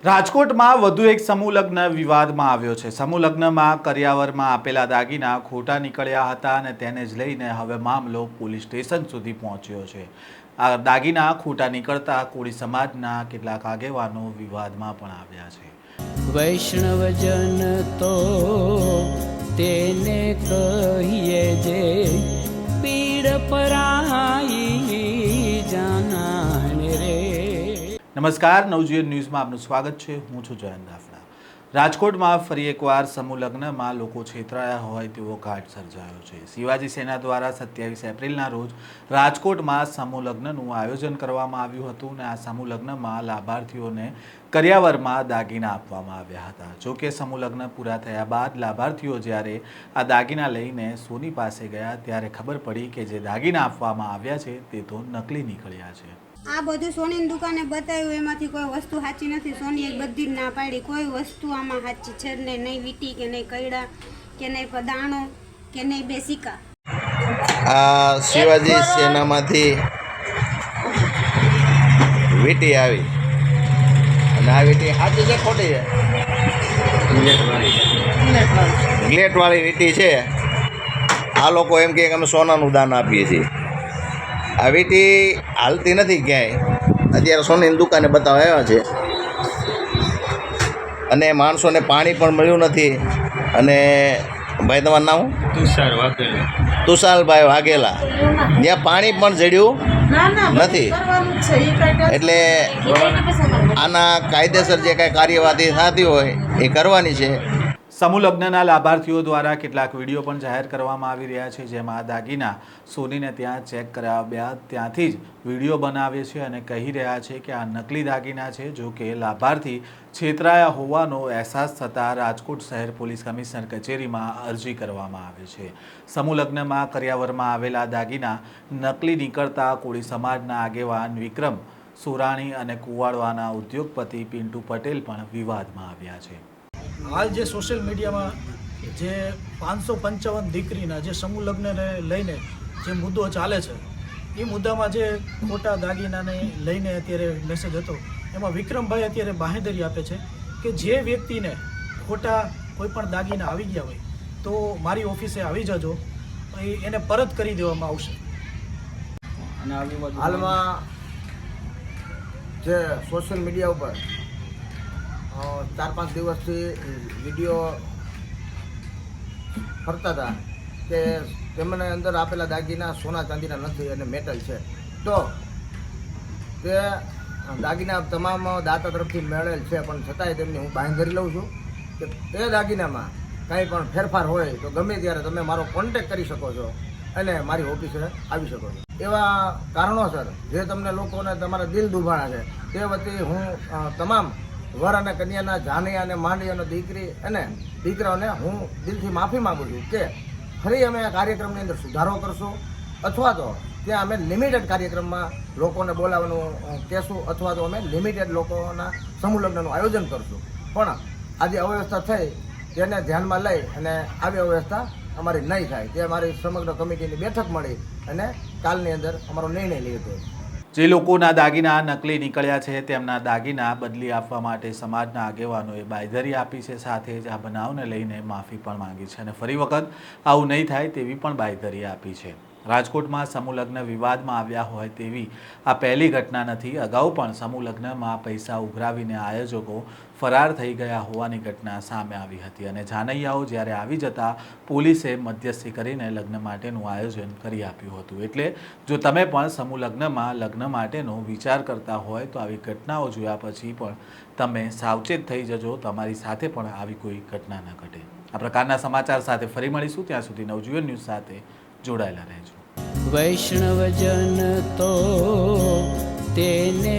રાજકોટમાં વધુ એક સમૂહ લગ્ન વિવાદમાં આવ્યો છે। સમૂહ લગ્નમાં કરિયાવરમાં આપેલા દાગીના ખોટા નીકળ્યા હતા અને તેને જ લઈને હવે મામલો પોલીસ સ્ટેશન સુધી પહોંચ્યો છે। આ દાગીના ખોટા નીકળતા કોળી સમાજના કેટલાક આગેવાનો વિવાદમાં પણ આવ્યા છે। વૈષ્ણવજન તો તેને કહીએ જે પીડ પરાઈ જાનાને રે। નમસ્કાર, નવજીવન ન્યૂઝમાં આપનું સ્વાગત છે। હું છું જયંત દાફડા। રાજકોટમાં ફરી એકવાર સમૂહ લગ્નમાં લોકો છેતરાયા હોય તેવો ઘાટ સર્જાયો છે। શિવાજી સેના દ્વારા 27 એપ્રિલના રોજ રાજકોટમાં સમૂહ લગ્નનું આયોજન કરવામાં આવ્યું હતું અને આ સમૂહ લગ્નમાં લાભાર્થીઓને કરિયાવરમાં દાગીના આપવામાં આવ્યા હતા। જોકે સમૂહ લગ્ન પૂરા થયા બાદ લાભાર્થીઓ જ્યારે આ દાગીના લઈને સોની પાસે ગયા ત્યારે ખબર પડી કે જે દાગીના આપવામાં આવ્યા છે તે તો નકલી નીકળ્યા છે। આ બધું સોનીની દુકાને બતાવ્યું, એમાંથી કોઈ વસ્તુ સાચી નથી। સોનીએ બધી જ ના પાડી, કોઈ વસ્તુ આમાં સાચી છે ને નહીં। વીટી કે નહીં કૈડા કે નહીં દાણો કે નહીં બે સિક્કા। આ શિવાજી સેનામાંથી વીટી આવી અને આ વીટી સાચી છે ખોટી છે? ગ્લેટવાળી વીટી છે। આ લોકો એમ કહે કે અમે સોનાનું દાન આપીએ છીએ। આ વીટી હાલતી નથી ક્યાંય, અત્યારે સોનીની દુકાને બતાવવા આવ્યા છે અને માણસોને પાણી પણ મળ્યું નથી। અને ભાઈ તમારું નામ? તુષારભાઈ વાઘેલા। ત્યાં પાણી પણ જડ્યું નથી, એટલે આના કાયદેસર જે કાંઈ કાર્યવાહી થતી હોય એ કરવાની છે। સમૂહ લગ્નના લાભાર્થીઓ દ્વારા કેટલાક વિડીયો પણ જાહેર કરવામાં આવી રહ્યા છે, જેમાં આ દાગીના સોનીને ત્યાં ચેક કરાવ્યા ત્યાંથી જ વિડીયો બનાવે છે અને કહી રહ્યા છે કે આ નકલી દાગીના છે। જો કે લાભાર્થી છેતરાયા હોવાનો અહેસાસ થતાં રાજકોટ શહેર પોલીસ કમિશનર કચેરીમાં અરજી કરવામાં આવે છે। સમૂહ લગ્નમાં કરિયાવરમાં આવેલા દાગીના નકલી નીકળતા કોળી સમાજના આગેવાન વિક્રમ સોરાણી અને કુવાડવાના ઉદ્યોગપતિ પિન્ટુ પટેલ પણ વિવાદમાં આવ્યા છે। હાલ જે સોશિયલ મીડિયામાં જે 555 દીકરીના જે સમૂહ લગ્નને લઈને જે મુદ્દો ચાલે છે, એ મુદ્દામાં જે ખોટા દાગીનાને લઈને અત્યારે મેસેજ હતો, એમાં વિક્રમભાઈ અત્યારે બાંહેધરી આપે છે કે જે વ્યક્તિને ખોટા કોઈ પણ દાગીના આવી ગયા હોય તો મારી ઓફિસે આવી જજો, એને પરત કરી દેવામાં આવશે। હાલમાં જે સોશિયલ મીડિયા ઉપર 4-5 દિવસથી વિડીયો ફરતા હતા કે તેમને અંદર આપેલા દાગીના સોના ચાંદીના નથી અને મેટલ છે, તો તે દાગીના તમામ દાતા તરફથી મેળવેલ છે, પણ છતાંય તેમની હું બાંહેધરી લઉં છું કે તે દાગીનામાં કાંઈ પણ ફેરફાર હોય તો ગમે ત્યારે તમે મારો કોન્ટેક કરી શકો છો અને મારી ઓફિસે આવી શકો છો। એવા કારણોસર જે તમને લોકોને તમારા દિલ દુભાણા છે તે વતી હું તમામ વર અને કન્યાના જાનૈયા અને માંડી અને દીકરી અને દીકરાઓને હું દિલથી માફી માગું છું કે ફરી અમે આ કાર્યક્રમની અંદર સુધારો કરશું, અથવા તો ત્યાં અમે લિમિટેડ કાર્યક્રમમાં લોકોને બોલાવવાનું કહેશું, અથવા તો અમે લિમિટેડ લોકોના સમૂહ લગ્નનું આયોજન કરશું। પણ આજે અવ્યવસ્થા થઈ તેને ધ્યાનમાં લઈ અને આવી અવ્યવસ્થા અમારી નહીં થાય તે અમારી સમગ્ર કમિટીની બેઠક મળી અને કાલની અંદર અમારો નિર્ણય લીધો। જે લોકોના દાગીના નકલી નીકળ્યા છે તેમના દાગીના બદલી આપવા માટે સમાજના આગેવાનોએ બાંહેધરી આપી છે, સાથે જ આ બનાવને લઈને માફી પણ માંગી છે અને ફરી વખત આવું નહીં થાય તેવી પણ બાંહેધરી આપી છે। રાજકોટમાં સમૂહ લગ્ન વિવાદમાં આવ્યા હોય તેવી આ પહેલી ઘટના નથી। અગાઉ પણ સમૂહ લગ્નમાં પૈસા ઉઘરાવીને આયોજકો ફરાર થઈ ગયા હોવાની ઘટના સામે આવી હતી અને જાનૈયાઓ જ્યારે આવી જતા પોલીસે મધ્યસ્થી કરીને લગ્ન માટેનું આયોજન કરી આપ્યું હતું। એટલે જો તમે પણ સમૂહ લગ્નમાં લગ્ન માટેનો વિચાર કરતા હોય તો આવી ઘટનાઓ જોયા પછી પણ તમે સાવચેત થઈ જજો, તમારી સાથે પણ આવી કોઈ ઘટના ન ઘટે। આ પ્રકારના સમાચાર સાથે ફરી મળીશું, ત્યાં સુધી નવજીવન ન્યૂઝ સાથે જોડાયેલા રહેજો। વૈષ્ણવજન તો તેને